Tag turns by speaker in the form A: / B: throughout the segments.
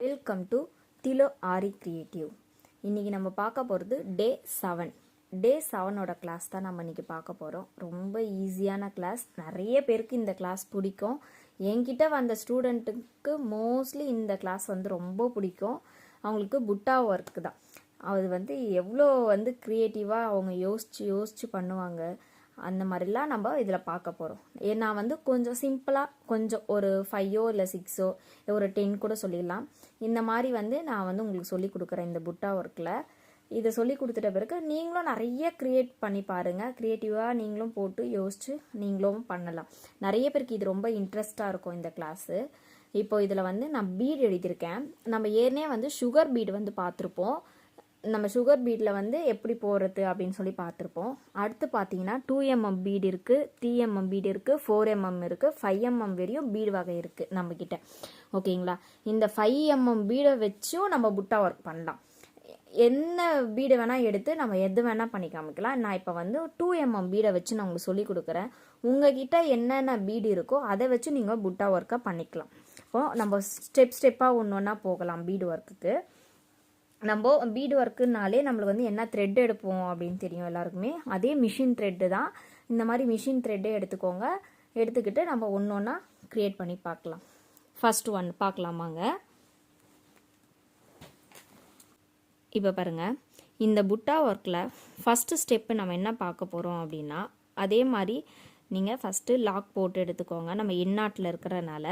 A: Welcome to திலோ aari creative. இன்றைக்கி நம்ம பார்க்க போகிறது டே 7. டே 7ஓட கிளாஸ் தான் நம்ம இன்றைக்கி பார்க்க போகிறோம். ரொம்ப ஈஸியான கிளாஸ். நிறைய பேருக்கு இந்த கிளாஸ் பிடிக்கும். என்கிட்ட வந்த ஸ்டூடெண்ட்டுக்கு மோஸ்ட்லி இந்த கிளாஸ் ரொம்ப பிடிக்கும். அவங்களுக்கு புட்டா ஒர்க்கு தான். அது எவ்வளோ க்ரியேட்டிவாக அவங்க யோசித்து பண்ணுவாங்க. அந்த மாதிரிலாம் நம்ம இதில் பார்க்க போகிறோம். நான் கொஞ்சம் சிம்பிளாக கொஞ்சம் ஒரு 5 இல்லை 6 ஒரு 10 கூட சொல்லிடலாம். இந்த மாதிரி நான் உங்களுக்கு சொல்லி கொடுக்குறேன் இந்த புட்டா ஒர்க்கில். இதை சொல்லி கொடுத்துட்ட பிறகு நீங்களும் நிறைய க்ரியேட் பண்ணி பாருங்கள். க்ரியேட்டிவாக நீங்களும் போட்டு யோசித்து நீங்களும் பண்ணலாம். நிறைய பேருக்கு இது ரொம்ப இன்ட்ரெஸ்டாக இருக்கும் இந்த கிளாஸு. இப்போ இதில் நான் பீடு எழுதியிருக்கேன். நம்ம ஏற்கனவே சுகர் பீடு பார்த்துருப்போம். நம்ம சுகர் பீடில் எப்படி போடுறது அப்படின்னு சொல்லி பார்த்துருப்போம். அடுத்து பார்த்தீங்கன்னா 2mm பீடு இருக்குது, 3mm பீடு இருக்குது, 4mm இருக்குது, 5mm வரையும் பீடு வகை இருக்குது நம்மக்கிட்ட. ஓகேங்களா? இந்த 5mm பீடை வச்சும் நம்ம புட்டா ஒர்க் பண்ணலாம். என்ன பீடை வேணால் எடுத்து நம்ம எது வேணால் பண்ணி காமிக்கலாம். நான் இப்போ 2mm பீடை வச்சு நான் உங்களுக்கு சொல்லி கொடுக்குறேன். உங்ககிட்ட என்னென்ன பீடு இருக்கோ அதை வச்சு நீங்கள் புட்டா ஒர்க்கை பண்ணிக்கலாம். இப்போது நம்ம ஸ்டெப்பாக ஒன்று ஒன்றா போகலாம். பீடு ஒர்க்குக்கு நம்ம பீடு ஒர்க்குனாலே நம்மளுக்கு என்ன த்ரெட் எடுப்போம் அப்படின்னு தெரியும் எல்லாருக்குமே. அதே மிஷின் த்ரெட்டு தான். இந்த மாதிரி மிஷின் த்ரெட்டே எடுத்துக்கோங்க. எடுத்துக்கிட்டு நம்ம ஒன்று ஒன்றா க்ரியேட் பண்ணி பார்க்கலாம். ஃபர்ஸ்ட் ஒன் பார்க்கலாமாங்க. இப்போ பாருங்கள், இந்த புட்டா ஒர்க்கில் ஃபஸ்ட்டு ஸ்டெப்பு நம்ம என்ன பார்க்க போகிறோம் அப்படின்னா, அதே மாதிரி நீங்கள் ஃபஸ்ட்டு லாக் போட்டு எடுத்துக்கோங்க. நம்ம எண்ணாட்டில் இருக்கிறனால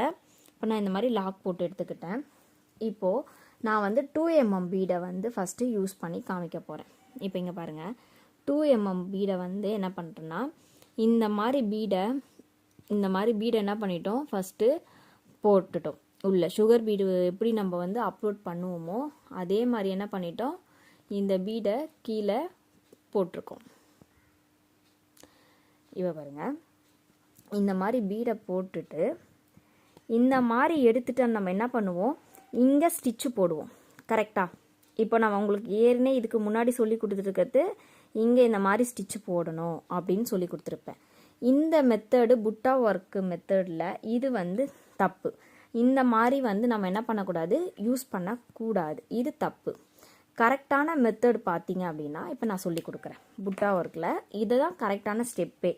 A: இப்போ நான் இந்த மாதிரி லாக் போட்டு எடுத்துக்கிட்டேன். இப்போது நான் 2mm பீடை ஃபஸ்ட்டு யூஸ் பண்ணி காமிக்க போகிறேன். இப்போ இங்கே பாருங்கள், 2mm பீடை என்ன பண்ணுறேன்னா, இந்த மாதிரி பீடை என்ன பண்ணிட்டோம், ஃபஸ்ட்டு போட்டுட்டோம். உள்ள சுகர் பீடு எப்படி நம்ம அப்லோட் பண்ணுவோமோ அதே மாதிரி என்ன பண்ணிட்டோம், இந்த பீடை கீழே போட்டிருக்கோம். இப்போ பாருங்கள், இந்த மாதிரி பீடை போட்டுட்டு இந்த மாதிரி எடுத்துகிட்டு நம்ம என்ன பண்ணுவோம், இங்கே ஸ்டிச்சு போடுவோம். கரெக்டாக? இப்போ நான் உங்களுக்கு ஏற்கனவே இதுக்கு முன்னாடி சொல்லி கொடுத்துருக்கிறது இங்கே இந்த மாதிரி ஸ்டிச்சு போடணும் அப்படின்னு சொல்லி கொடுத்துருப்பேன். இந்த மெத்தடு புட்டா ஒர்க்கு மெத்தடில் இது தப்பு. இந்த மாதிரி நம்ம என்ன பண்ணக்கூடாது, யூஸ் பண்ணக்கூடாது. இது தப்பு. கரெக்டான மெத்தட் பார்த்தீங்க அப்படின்னா இப்போ நான் சொல்லி கொடுக்குறேன். புட்டா ஒர்க்கில் இதுதான் கரெக்டான ஸ்டெப்பே.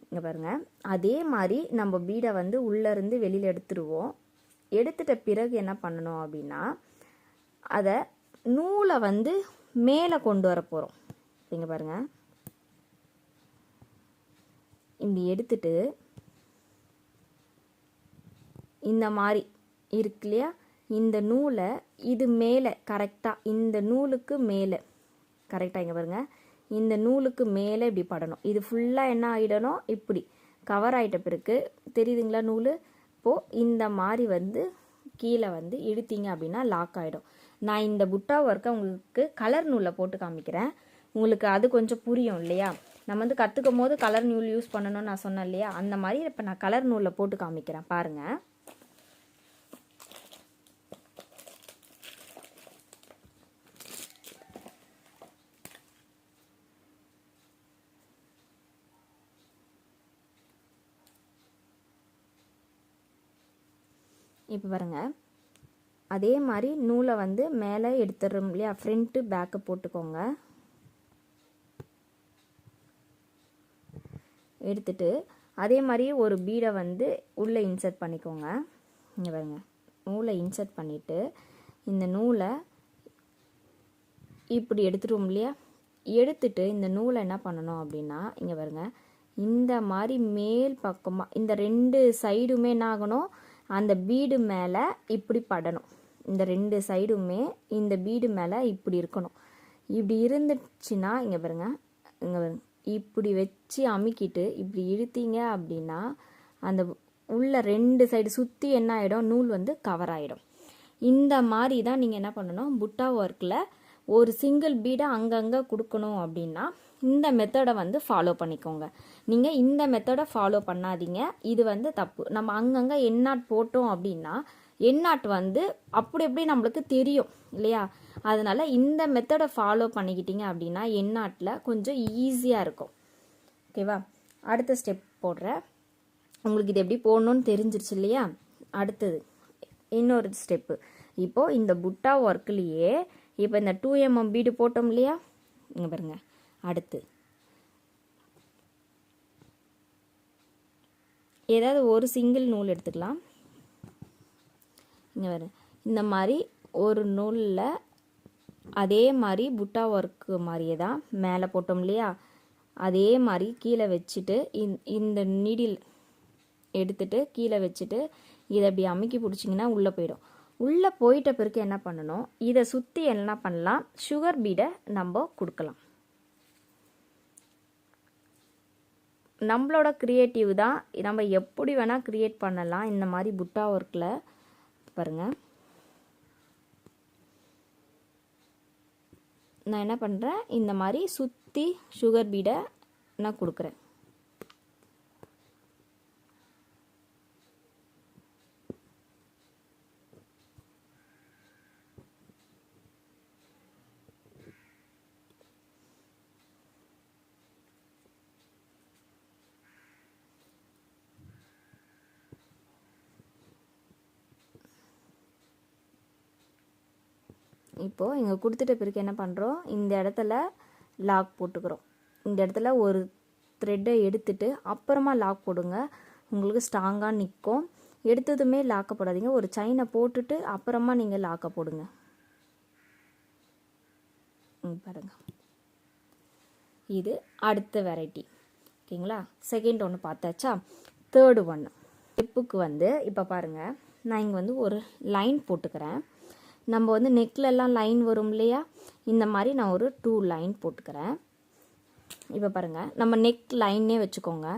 A: இங்கே பாருங்கள், அதே மாதிரி நம்ம பீடை உள்ளேருந்து வெளியில் எடுத்துருவோம். எடுத்துட்ட பிறகு என்ன பண்ணணும் அப்படின்னா, அதை நூலை மேலே கொண்டு வர போகிறோம். இங்கே பாருங்கள், இப்படி எடுத்துட்டு இந்த மாதிரி இருக்கு இல்லையா, இந்த நூலை இது மேலே கரெக்டாக இந்த நூலுக்கு மேலே கரெக்டாக இங்கே பாருங்கள், இந்த நூலுக்கு மேலே இப்படி படணும். இது ஃபுல்லாக என்ன ஆகிடணும், இப்படி கவர் ஆகிட்ட பிறகு தெரியுதுங்களா நூல். இப்போது இந்த மாதிரி கீழே இழுத்தீங்க அப்படின்னா லாக் ஆகிடும். நான் இந்த புட்டா ஒர்க்கை உங்களுக்கு கலர் நூலில் போட்டு காமிக்கிறேன். உங்களுக்கு அது கொஞ்சம் புரியும் இல்லையா. நம்ம கற்றுக்கும் போது கலர் நூல் யூஸ் பண்ணணும்னு நான் சொன்னேன் இல்லையா, அந்த மாதிரி இப்போ நான் கலர் நூலில் போட்டு காமிக்கிறேன் பாருங்கள். இப்போ பாருங்கள், அதே மாதிரி நூலை மேலே எடுத்துடுறோம் இல்லையா, ஃப்ரண்ட்டு பேக்கு போட்டுக்கோங்க. எடுத்துட்டு அதே மாதிரி ஒரு பீடை உள்ளே இன்சர்ட் பண்ணிக்கோங்க. இங்கே பாருங்கள், நூலை இன்சர்ட் பண்ணிவிட்டு இந்த நூலை இப்படி எடுத்துடுவோம் இல்லையா. எடுத்துட்டு இந்த நூலை என்ன பண்ணணும் அப்படின்னா, இங்கே பாருங்கள், இந்த மாதிரி மேல் பக்கமாக இந்த 2 சைடுமே என்ன ஆகணும், அந்த பீடு மேலே இப்படி படணும். இந்த 2 சைடுமே இந்த பீடு மேலே இப்படி இருக்கணும். இப்படி இருந்துச்சுன்னா இங்கே பாருங்கள், இப்படி வச்சு அமுக்கிட்டு இப்படி இழுத்தீங்க அப்படின்னா அந்த உள்ள 2 சைடு சுற்றி என்ன ஆகிடும், நூல் கவர் ஆகிடும். இந்த மாதிரி தான் நீங்கள் என்ன பண்ணணும், புட்டா ஒர்க்கில் ஒரு சிங்கிள் பீடை அங்கங்கே கொடுக்கணும் அப்படின்னா இந்த மெத்தடை ஃபாலோ பண்ணிக்கோங்க. நீங்கள் இந்த மெத்தடை ஃபாலோ பண்ணாதீங்க. இது தப்பு. நம்ம அங்கங்கே எண்ணாட் போட்டோம் அப்படின்னா எண்ணாட் அப்படி எப்படி நம்மளுக்கு தெரியும் இல்லையா. அதனால் இந்த மெத்தடை ஃபாலோ பண்ணிக்கிட்டீங்க அப்படின்னா எண்ணாட்டில் கொஞ்சம் ஈஸியாக இருக்கும். ஓகேவா? அடுத்த ஸ்டெப் போடுறேன். உங்களுக்கு இது எப்படி போடணும்னு தெரிஞ்சிருச்சு இல்லையா. அடுத்தது இன்னொரு ஸ்டெப்பு. இப்போது இந்த புட்டா ஒர்க்லேயே இப்போ இந்த 2mm பீடு போட்டோம் இல்லையா, இங்கே பாருங்கள். அடுத்து ஏதாவது ஒரு சிங்கிள் நூல் எடுத்துக்கலாம். இங்கே வரும் இந்த மாதிரி ஒரு நூலில் அதே மாதிரி புட்டா ஒர்க்கு மாதிரியே தான் மேலே போட்டோம் இல்லையா, அதே மாதிரி கீழே வச்சுட்டு இந்த நீடில் எடுத்துட்டு கீழே வச்சுட்டு இதை அப்படி அமுக்கி பிடிச்சிங்கன்னா உள்ளே போயிடும். உள்ளே போயிட்ட பிறகு என்ன பண்ணணும், இதை சுற்றி என்ன பண்ணலாம், சுகர் பீடை நம்ம கொடுக்கலாம். நம்மளோட க்ரியேட்டிவ் தான், நம்ம எப்படி வேணால் க்ரியேட் பண்ணலாம். இந்த மாதிரி புட்டா ஒர்க்கில் பாருங்கள், நான் என்ன பண்ணுறேன், இந்த மாதிரி சுற்றி சுகர் பீடை நான் கொடுக்குறேன். இப்போது இங்கே கொடுத்துட்ட பிறகு என்ன பண்ணுறோம், இந்த இடத்துல லாக் போட்டுக்கிறோம். இந்த இடத்துல ஒரு த்ரெட்டை எடுத்துட்டு அப்புறமா லாக் போடுங்க, உங்களுக்கு ஸ்ட்ராங்காக நிற்கும். எடுத்ததுமே லாக்கை போடாதீங்க, ஒரு செயினை போட்டுட்டு அப்புறமா நீங்கள் லாக்கை போடுங்க. பாருங்க, இது அடுத்த வெரைட்டி. ஓகேங்களா, செகண்ட் ஒன்று பார்த்தாச்சா. தேர்டு ஒன்று ஸ்டெப்புக்கு வந்து இப்போ பாருங்கள், நான் இங்கே வந்து ஒரு லைன் போட்டுக்கிறேன். நம்ம வந்து நெக்லெல்லாம் லைன் வரும் இல்லையா, இந்த மாதிரி நான் ஒரு 2 லைன் போட்டுக்கிறேன். இப்போ பாருங்கள், நம்ம நெக் லைன்னே வச்சுக்கோங்க.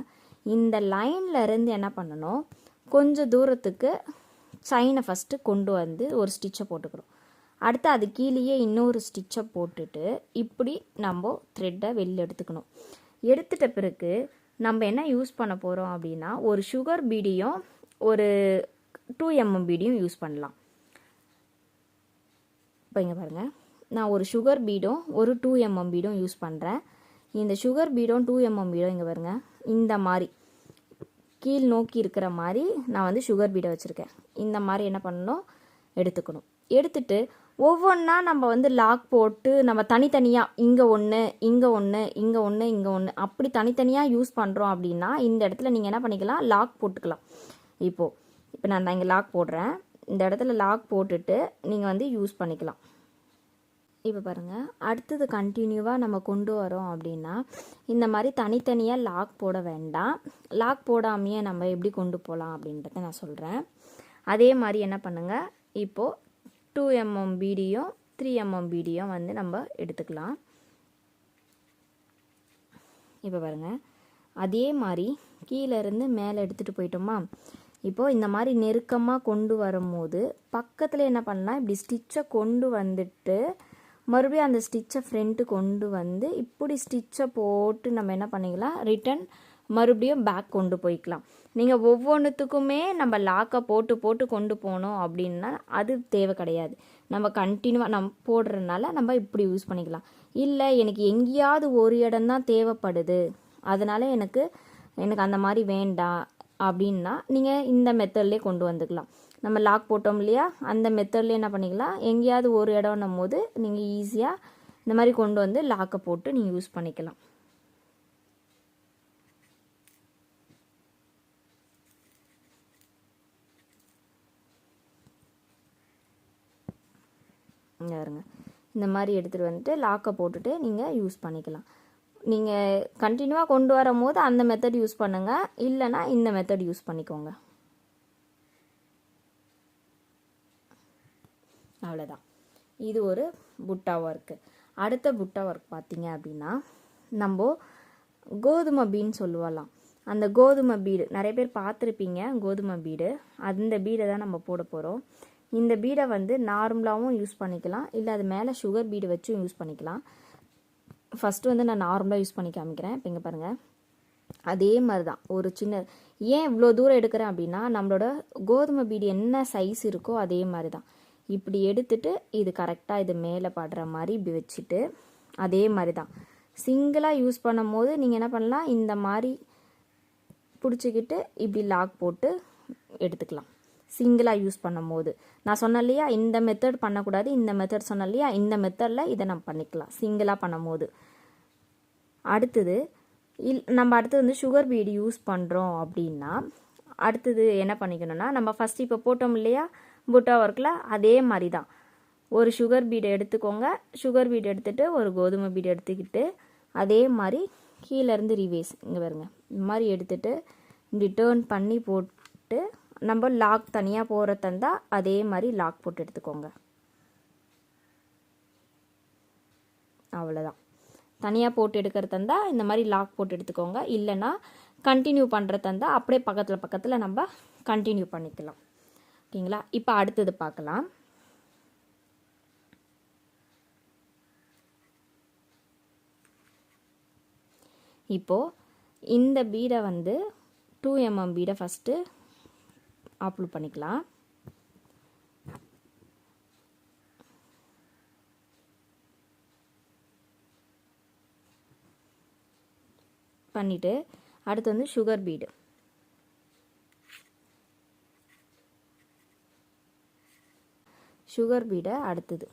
A: இந்த லைனில் இருந்து என்ன பண்ணணும், கொஞ்சம் தூரத்துக்கு செயினை ஃபஸ்ட்டு கொண்டு வந்து ஒரு ஸ்டிச்சை போட்டுக்கிறோம். அடுத்து அது கீழேயே இன்னொரு ஸ்டிச்சை போட்டுட்டு இப்படி நம்ம த்ரெட்டை வெளில எடுத்துக்கணும். எடுத்துட்ட பிறகு நம்ம என்ன யூஸ் பண்ண போகிறோம் அப்படின்னா, ஒரு சுகர் பீடியும் ஒரு 2mm பீடியும் யூஸ் பண்ணலாம். இப்போ இங்கே பாருங்கள், நான் ஒரு சுகர் பீடும் ஒரு 2mm பீடும் யூஸ் பண்ணுறேன். இந்த சுகர் பீடும் 2mm பீடும் இங்கே பாருங்கள், இந்த மாதிரி கீழ் நோக்கி இருக்கிற மாதிரி நான் வந்து சுகர் பீடை வச்சுருக்கேன். இந்த மாதிரி என்ன பண்ணணும், எடுத்துக்கணும். எடுத்துட்டு ஒவ்வொன்றா நம்ம வந்து லாக் போட்டு நம்ம தனித்தனியாக இங்கே ஒன்று இங்கே ஒன்று இங்கே ஒன்று இங்கே ஒன்று அப்படி தனித்தனியாக யூஸ் பண்ணுறோம் அப்படின்னா இந்த இடத்துல நீங்கள் என்ன பண்ணிக்கலாம், லாக் போட்டுக்கலாம். இப்போ நான் இங்கே லாக் போடுறேன், இந்த இடத்துல லாக் போட்டுட்டு நீங்கள் வந்து யூஸ் பண்ணிக்கலாம். இப்போ பாருங்கள், அடுத்தது கண்டினியூவாக நம்ம கொண்டு வரோம் அப்படின்னா இந்த மாதிரி தனித்தனியாக லாக் போட வேண்டாம். லாக் போடாமையே நம்ம எப்படி கொண்டு போகலாம் அப்படின்றத நான் சொல்கிறேன். அதே மாதிரி என்ன பண்ணுங்கள், இப்போது 2mm பீடியும் 3mm பீடியும் வந்து நம்ம எடுத்துக்கலாம். இப்போ பாருங்கள், அதே மாதிரி கீழேருந்து மேலே எடுத்துகிட்டு போயிட்டோமா. இப்போது இந்த மாதிரி நெருக்கமாக கொண்டு வரும்போது பக்கத்தில் என்ன பண்ணலாம், இப்படி ஸ்டிச்சை கொண்டு வந்துட்டு மறுபடியும் அந்த ஸ்டிச்சை ஃப்ரண்ட்டு கொண்டு வந்து இப்படி ஸ்டிச்சை போட்டு நம்ம என்ன பண்ணிக்கலாம், ரிட்டன் மறுபடியும் பேக் கொண்டு போய்க்கலாம். நீங்கள் ஒவ்வொன்றுத்துக்குமே நம்ம லாக்கை போட்டு போட்டு கொண்டு போனோம் அப்படின்னா அது தேவை கிடையாது. நம்ம கண்டினியூவாக நம்ம போடுறதுனால நம்ம இப்படி யூஸ் பண்ணிக்கலாம். இல்லை எனக்கு எங்கேயாவது ஒரு இடம்தான் தேவைப்படுது, அதனால் எனக்கு அந்த மாதிரி வேண்டாம் அப்படின்னா நீங்கள் இந்த மெத்தட்லேயே கொண்டு வந்துக்கலாம். நம்ம லாக் போட்டோம் இல்லையா, அந்த மெத்தட்லேயே என்ன பண்ணிக்கலாம், எங்கேயாவது ஒரு இடம்னும் போது நீங்கள் ஈஸியாக இந்த மாதிரி கொண்டு வந்து லாக்கை போட்டு நீங்கள் யூஸ் பண்ணிக்கலாம். பாருங்க, இந்த மாதிரி எடுத்துகிட்டு வந்துட்டு லாக்கை போட்டுட்டு நீங்கள் யூஸ் பண்ணிக்கலாம். நீங்கள் கண்டினியூவாக கொண்டு வரும் போது அந்த மெத்தட் யூஸ் பண்ணுங்கள், இல்லைனா இந்த மெத்தட் யூஸ் பண்ணிக்கோங்க. அவ்வளோதான், இது ஒரு புட்டா ஒர்க்கு. அடுத்த புட்டா ஒர்க் பார்த்தீங்க அப்படின்னா நம்ம கோதுமை பீன்னு சொல்லுவலாம். அந்த கோதுமை பீடு நிறைய பேர் பார்த்துருப்பீங்க, கோதுமை பீடு, அந்த பீடை தான் நம்ம போட போகிறோம். இந்த பீடை வந்து நார்மலாகவும் யூஸ் பண்ணிக்கலாம், இல்லை அது மேலே சுகர் பீடு வச்சும் யூஸ் பண்ணிக்கலாம். ஃபஸ்ட்டு வந்து நான் நார்மலாக யூஸ் பண்ணி காமிக்கிறேன். இப்போ இங்கே பாருங்கள், அதே மாதிரி தான் ஒரு சின்ன, ஏன் இவ்வளோ தூரம் எடுக்கிறேன் அப்படின்னா நம்மளோட கோதுமை பீடு என்ன சைஸ் இருக்கோ அதே மாதிரி தான். இப்படி எடுத்துட்டு இது கரெக்டாக இது மேலே படுற மாதிரி இப்படி வச்சுட்டு அதே மாதிரி தான் சிங்கிளாக யூஸ் பண்ணும் போது நீங்கள் என்ன பண்ணலாம், இந்த மாதிரி பிடிச்சிக்கிட்டு இப்படி லாக் போட்டு எடுத்துக்கலாம். சிங்கிளாக யூஸ் பண்ணும் போது. நான் சொன்னேன் இல்லையா இந்த மெத்தட் பண்ணக்கூடாது, இந்த மெத்தட் சொன்னேன் இல்லையா, இந்த மெத்தடில் இதை நம்ம பண்ணிக்கலாம் சிங்கிளாக பண்ணும் போது. அடுத்தது நம்ம அடுத்தது வந்து சுகர் பீடு யூஸ் பண்ணுறோம் அப்படின்னா அடுத்தது என்ன பண்ணிக்கணும்னா, நம்ம ஃபஸ்ட் இப்போ போட்டோம் இல்லையா புட்டா ஒர்க்கில், அதே மாதிரி தான் ஒரு சுகர் பீடு எடுத்துக்கோங்க. சுகர் பீடு எடுத்துகிட்டு ஒரு கோதுமை பீடு எடுத்துக்கிட்டு அதே மாதிரி கீழேருந்து ரிவேஸ் இங்கே பாருங்க இந்த மாதிரி எடுத்துகிட்டு இப்படி டேர்ன் பண்ணி போட்டு நம்ம லாக் தனியாக போகிற தந்தா அதே மாதிரி லாக் போட்டு எடுத்துக்கோங்க. அவ்வளோதான். தனியாக போட்டு எடுக்கிறது தந்தா இந்த மாதிரி லாக் போட்டு எடுத்துக்கோங்க. இல்லைன்னா கண்டினியூ பண்ணுறது தந்தா அப்படியே பக்கத்தில் பக்கத்தில் நம்ம கண்டினியூ பண்ணிக்கலாம். ஓகேங்களா? இப்போ அடுத்தது பார்க்கலாம். இப்போது இந்த பீடை வந்து 2 mm பீடை ஃபஸ்ட்டு அப்ளை பண்ணிக்கலாம். பண்ணிவிட்டு அடுத்து வந்து சுகர் பீடு. சுகர் பீடை அடுத்தது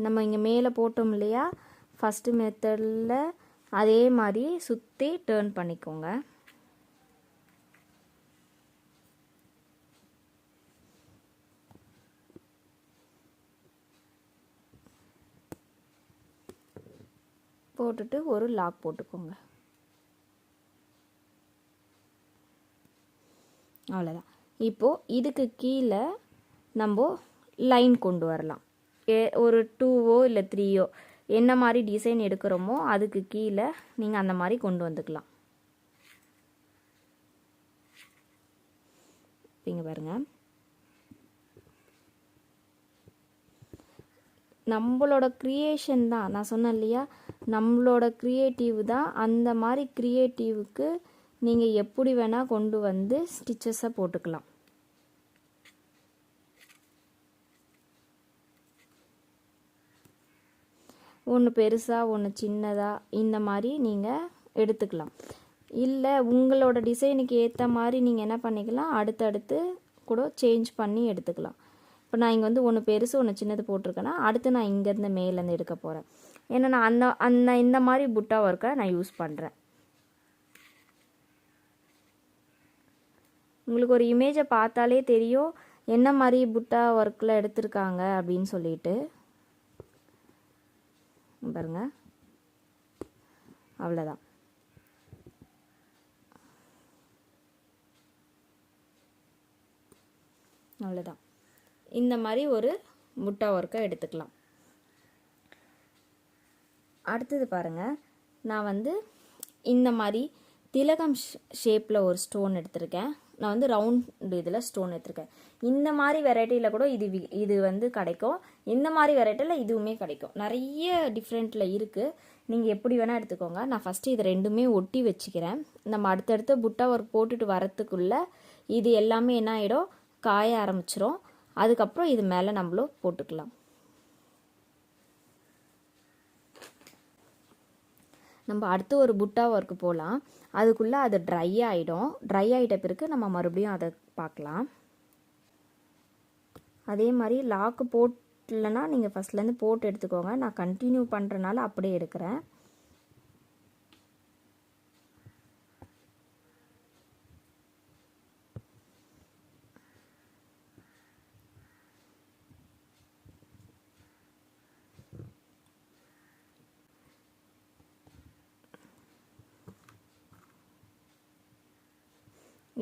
A: நம்ம இங்கே மேலே போட்டோம் இல்லையா ஃபஸ்ட்டு மெத்தடில் அதே மாதிரி சுற்றி டேர்ன் பண்ணிக்கோங்க. போட்டுட்டு ஒரு லாக் போட்டுக்கோங்க. அவ்வளோதான். இப்போது இதுக்கு கீழே நம்ம லைன் கொண்டு வரலாம். ஒரு 2ஓ இல்லை 3ஓ என்ன மாதிரி டிசைன் எடுக்கிறோமோ அதுக்கு கீழே நீங்கள் அந்த மாதிரி கொண்டு வந்துக்கலாம். இங்கே பாருங்கள், நம்மளோட க்ரியேஷன் தான். நான் சொன்னேன் இல்லையா நம்மளோட க்ரியேட்டிவ் தான். அந்த மாதிரி க்ரியேட்டிவுக்கு நீங்கள் எப்படி வேணால் கொண்டு வந்து ஸ்டிச்சஸை போட்டுக்கலாம். ஒன்று பெருசாக ஒன்று சின்னதாக இந்த மாதிரி நீங்கள் எடுத்துக்கலாம். இல்லை உங்களோட டிசைனுக்கு ஏற்ற மாதிரி நீங்கள் என்ன பண்ணிக்கலாம், அடுத்தடுத்து கூட சேஞ்ச் பண்ணி எடுத்துக்கலாம். இப்போ நான் இங்கே வந்து ஒன்று பெருசு ஒன்று சின்னது போட்டிருக்கேன்னா அடுத்து நான் இங்கேருந்து மேலேருந்து எடுக்க போகிறேன். ஏன்னா நான் அந்த இந்த மாதிரி புட்டா ஒர்க்கை நான் யூஸ் பண்ணுறேன். உங்களுக்கு ஒரு இமேஜை பார்த்தாலே தெரியும் என்ன மாதிரி புட்டா ஒர்க்கில் எடுத்திருக்காங்க அப்படின்னு சொல்லிட்டு. பாருங்க, அவ்வளோதான். அவ்வளோதான். இந்த மாதிரி ஒரு புட்டா ஒர்க்கை எடுத்துக்கலாம். அடுத்தது பாருங்கள், நான் வந்து இந்த மாதிரி திலகம் ஷேப்பில் ஒரு ஸ்டோன் எடுத்திருக்கேன். நான் வந்து ரவுண்ட் இதில் ஸ்டோன் எடுத்திருக்கேன். இந்த மாதிரி வெரைட்டியில் கூட இது வந்து கிடைக்கும். இந்த மாதிரி வெரைட்டியில் இதுவுமே கிடைக்கும். நிறைய டிஃப்ரெண்ட்டில் இருக்குது. நீங்கள் எப்படி வேணால் எடுத்துக்கோங்க. நான் ஃபஸ்ட்டு இது ரெண்டுமே ஒட்டி வச்சுக்கிறேன். நம்ம அடுத்தடுத்து புட்டா ஒர்க் போட்டுட்டு வரத்துக்குள்ளே இது எல்லாமே என்ன ஆகிடும், காய ஆரம்பிச்சிரும். அதுக்கப்புறம் இது மேலே நம்மளும் போட்டுக்கலாம். நம்ம அடுத்து ஒரு புட்டா ஒர்க்கு போகலாம். அதுக்குள்ளே அது ட்ரை ஆகிடும். ட்ரை ஆகிட்ட பிறகு நம்ம மறுபடியும் அதை பார்க்கலாம். அதே மாதிரி லாக்கு போட்டலன்னா நீங்கள் ஃபஸ்ட்லேருந்து போட்டு எடுத்துக்கோங்க. நான் கண்டினியூ பண்ணுறனால அப்படியே எடுக்கிறேன்.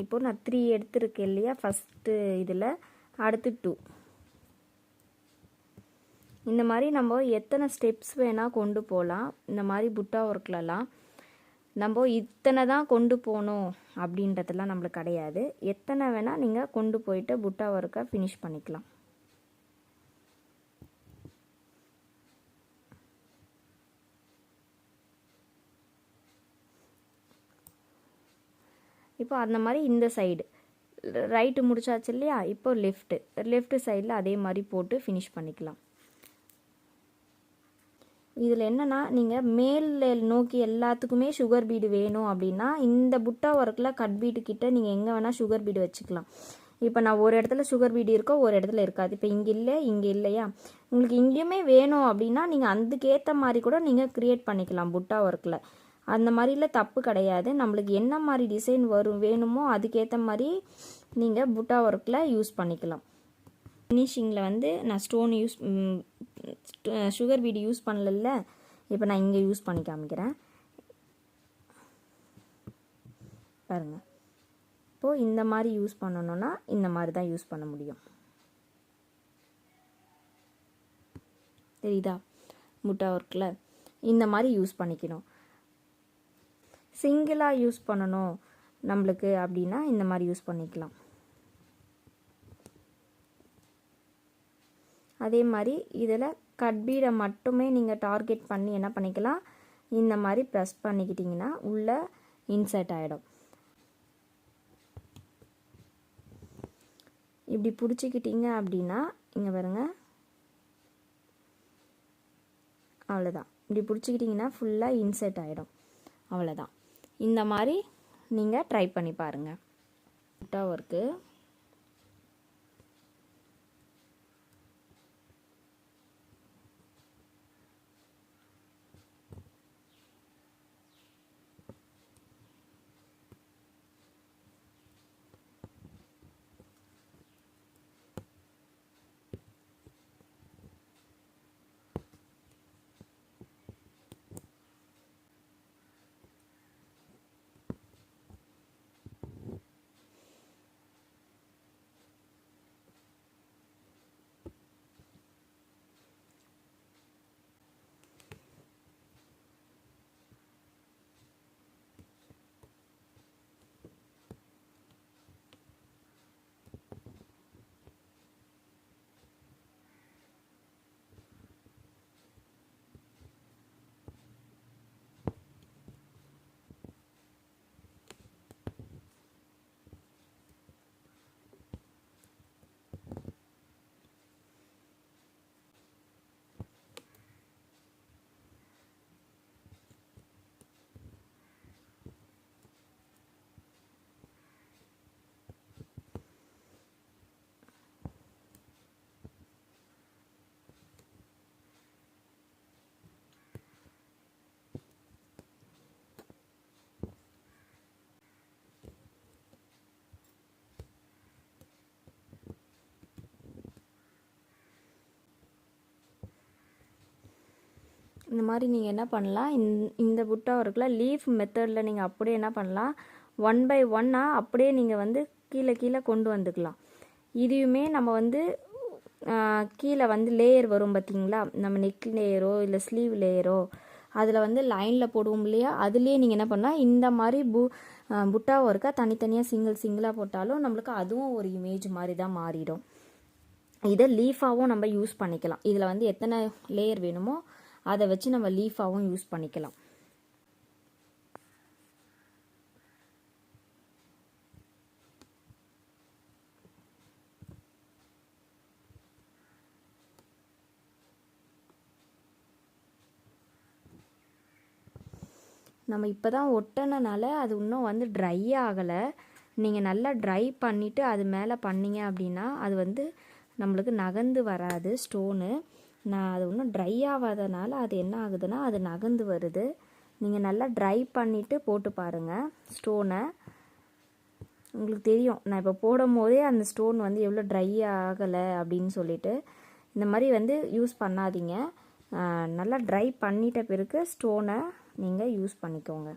A: இப்போ நான் 3 எடுத்துருக்கேன் இல்லையா ஃபஸ்ட்டு இதில், அடுத்து 2. இந்த மாதிரி நம்ம எத்தனை ஸ்டெப்ஸ் வேணால் கொண்டு போகலாம். இந்த மாதிரி புட்டா ஒர்க்லலாம் நம்ம இத்தனை தான் கொண்டு போகணும் அப்படின்றதெல்லாம் நம்மளுக்கு கிடையாது. எத்தனை வேணால் நீங்கள் கொண்டு போயிட்டு புட்டா ஒர்க்கை ஃபினிஷ் பண்ணிக்கலாம். இப்போ அந்த மாதிரி இந்த சைடு ரைட்டு முடிச்சாச்சு இல்லையா, இப்போ லெஃப்ட்டு சைடில் அதே மாதிரி போட்டு ஃபினிஷ் பண்ணிக்கலாம். இதில் என்னென்னா நீங்கள் மேல் நோக்கி எல்லாத்துக்குமே சுகர் பீடு வேணும் அப்படின்னா இந்த புட்டா ஒர்க்கில் கட் பீடு கிட்ட நீங்கள் எங்கே வேணால் சுகர் பீடு வச்சுக்கலாம். இப்போ நான் ஒரு இடத்துல சுகர் பீடு இருக்கோ ஒரு இடத்துல இருக்காது. இப்போ இங்கே இல்லை இங்கே இல்லையா, உங்களுக்கு இங்கேயுமே வேணும் அப்படின்னா நீங்கள் அதுக்கேற்ற மாதிரி கூட நீங்கள் க்ரியேட் பண்ணிக்கலாம் புட்டா ஒர்க்கில். அந்த மாதிரிலாம் தப்பு கிடையாது. நம்மளுக்கு என்ன மாதிரி டிசைன் வேணுமோ அதுக்கேற்ற மாதிரி நீங்கள் புட்டா ஒர்க்கில் யூஸ் பண்ணிக்கலாம். ஃபினிஷிங்கில் வந்து நான் சுகர் பீடு யூஸ் பண்ணல. இப்போ நான் இங்கே யூஸ் பண்ணி காமிக்கிறேன் பாருங்கள். இப்போது இந்த மாதிரி யூஸ் பண்ணணுன்னா இந்த மாதிரி தான் யூஸ் பண்ண முடியும். தெரியுதா? புட்டா ஒர்க்கில் இந்த மாதிரி யூஸ் பண்ணிக்கணும். சிங்கிளாக யூஸ் பண்ணணும் நம்மளுக்கு அப்படின்னா இந்த மாதிரி யூஸ் பண்ணிக்கலாம். அதே மாதிரி இதில் கட் பீடை மட்டுமே நீங்கள் டார்கெட் பண்ணி என்ன பண்ணிக்கலாம், இந்த மாதிரி ப்ரெஸ் பண்ணிக்கிட்டிங்கன்னா உள்ளே இன்சர்ட் ஆகிடும். இப்படி பிடிச்சிக்கிட்டிங்க அப்படின்னா இங்கே பாருங்கள், அவ்வளோதான். இப்படி பிடிச்சிக்கிட்டிங்கன்னா ஃபுல்லாக இன்சர்ட் ஆகிடும். அவ்வளோதான். இந்த மாதிரி நீங்கள் ட்ரை பண்ணி பாருங்கள். புட்டா ஒர்க்கு இந்த மாதிரி நீங்கள் என்ன பண்ணலாம், இந்த புட்டா ஒர்க்கில் லீஃப் மெத்தடில் நீங்கள் அப்படியே என்ன பண்ணலாம், 1 by 1 அப்படியே நீங்கள் வந்து கீழே கொண்டு வந்துக்கலாம். இதையுமே நம்ம வந்து கீழே வந்து லேயர் வரும் பார்த்தீங்களா, நம்ம நெக் லேயரோ இல்லை ஸ்லீவ் லேயரோ அதில் வந்து லைனில் போடுவோம் இல்லையா, அதுலேயே நீங்கள் என்ன பண்ணால் இந்த மாதிரி புட்டா ஒர்க்கை தனித்தனியாக சிங்கிளாக போட்டாலும் நம்மளுக்கு அதுவும் ஒரு இமேஜ் மாதிரி தான் மாறிடும். இதை லீஃபாகவும் நம்ம யூஸ் பண்ணிக்கலாம். இதில் வந்து எத்தனை லேயர் வேணுமோ அதை வச்சு நம்ம லீஃபாகவும் யூஸ் பண்ணிக்கலாம். நம்ம இப்போ தான் ஒட்டினால அது இன்னும் வந்து ட்ரை ஆகலை. நீங்கள் நல்லா ட்ரை பண்ணிவிட்டு அது மேலே பண்ணிங்க அப்படின்னா அது வந்து நம்மளுக்கு நகர்ந்து வராது ஸ்டோனு. நான் அது இன்னும் ட்ரை ஆகாதனால அது என்ன ஆகுதுன்னா அது நகர்ந்து வருது. நீங்கள் நல்லா ட்ரை பண்ணிவிட்டு போட்டு பாருங்கள் ஸ்டோனை, உங்களுக்கு தெரியும். நான் இப்போ போடும் போதே அந்த ஸ்டோன் வந்து எவ்வளோ ட்ரை ஆகலை அப்படின்னு சொல்லிட்டு. இந்த மாதிரி வந்து யூஸ் பண்ணாதீங்க. நல்லா ட்ரை பண்ணிட்ட பிறகு ஸ்டோனை நீங்கள் யூஸ் பண்ணிக்கோங்க.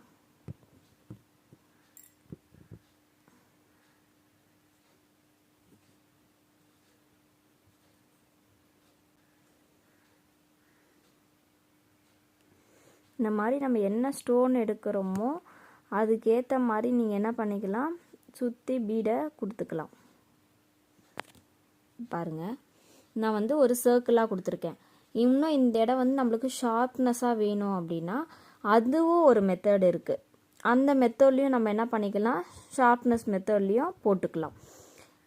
A: இந்த மாதிரி நம்ம என்ன ஸ்டோன் எடுக்கிறோமோ அதுக்கேற்ற மாதிரி நீங்கள் என்ன பண்ணிக்கலாம், சுற்றி பீடை கொடுத்துக்கலாம். பாருங்கள், நான் வந்து ஒரு சர்க்கிளாக கொடுத்துருக்கேன். இன்னும் இந்த இடம் வந்து நம்மளுக்கு ஷார்ப்னஸாக வேணும் அப்படின்னா அதுவும் ஒரு மெத்தட் இருக்குது. அந்த மெத்தட்லேயும் நம்ம என்ன பண்ணிக்கலாம், ஷார்ப்னஸ் மெத்தட்லேயும் போட்டுக்கலாம்.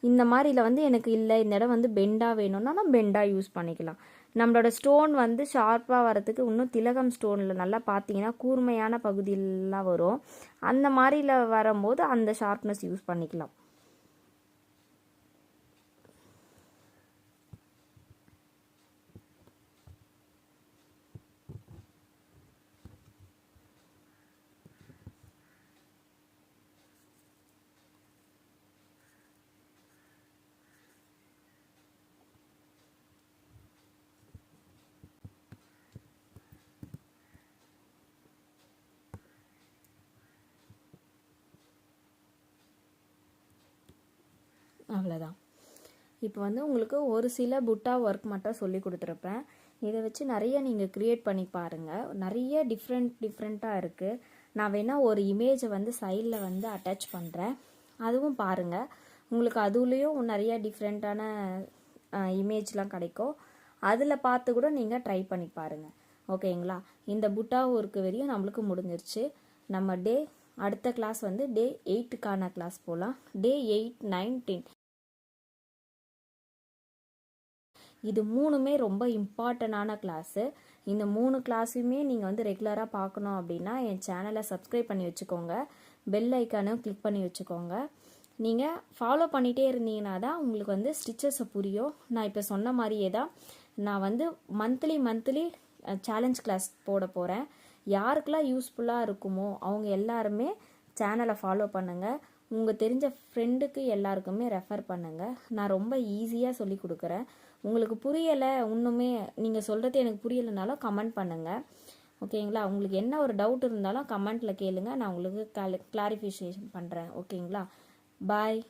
A: இந்த மாதிரில வந்து எனக்கு இல்லை இந்த இடம் வந்து பெண்டாக வேணும்னா நான் பெண்டாக யூஸ் பண்ணிக்கலாம். நம்மளோட ஸ்டோன் வந்து ஷார்ப்பாக வரத்துக்கு இன்னும் திலகம் ஸ்டோனில் நல்லா பார்த்தீங்கன்னா கூர்மையான பகுதியெல்லாம் வரும். அந்த மாதிரில வரும்போது அந்த ஷார்ப்னஸ் யூஸ் பண்ணிக்கலாம். அவ்வளோதான். இப்போ வந்து உங்களுக்கு ஒரு சில புட்டா ஒர்க் மட்டும் சொல்லி கொடுத்துருப்பேன். இதை வச்சு நிறைய நீங்கள் க்ரியேட் பண்ணி பாருங்கள். நிறைய டிஃப்ரெண்ட்டாக இருக்குது. நான் வேணால் ஒரு இமேஜை வந்து சைடில் வந்து அட்டாச் பண்ணுறேன், அதுவும் பாருங்கள். உங்களுக்கு அதுலேயும் நிறைய டிஃப்ரெண்ட்டான இமேஜ்லாம் கிடைக்கும். அதில் பார்த்து கூட நீங்கள் ட்ரை பண்ணி பாருங்கள். ஓகேங்களா? இந்த புட்டா ஒர்க்கு வரையும் நம்மளுக்கு முடிஞ்சிருச்சு. நம்ம அடுத்த கிளாஸ் வந்து டே 8க்கான கிளாஸ் போகலாம். டே 8, 9, 10 இது 3மே ரொம்ப இம்பார்ட்டண்டான கிளாஸு. இந்த 3 கிளாஸுமே நீங்கள் வந்து ரெகுலராக பார்க்கணும் அப்படின்னா என் சேனலை சப்ஸ்கிரைப் பண்ணி வச்சுக்கோங்க. பெல் ஐக்கானும் கிளிக் பண்ணி வச்சுக்கோங்க. நீங்கள் ஃபாலோ பண்ணிகிட்டே இருந்தீங்கன்னா தான் உங்களுக்கு வந்து ஸ்டிச்சஸை புரியும். நான் இப்போ சொன்ன மாதிரியே தான் நான் வந்து மந்த்லி சேலஞ்ச் கிளாஸ் போட போகிறேன். யாருக்கெல்லாம் யூஸ்ஃபுல்லாக இருக்குமோ அவங்க எல்லாருமே சேனலை ஃபாலோ பண்ணுங்கள். உங்கள் தெரிஞ்ச ஃப்ரெண்டுக்கு எல்லாருக்குமே ரெஃபர் பண்ணுங்கள். நான் ரொம்ப ஈஸியாக சொல்லி கொடுக்குறேன். உங்களுக்கு புரியலை, இன்னுமே நீங்கள் சொல்கிறது எனக்கு புரியலைனாலும் கமெண்ட் பண்ணுங்கள். ஓகேங்களா? உங்களுக்கு என்ன ஒரு டவுட் இருந்தாலும் கமெண்ட்டில் கேளுங்க, நான் உங்களுக்கு கிளாரிஃபிகேஷன் பண்ணுறேன். ஓகேங்களா? பாய்.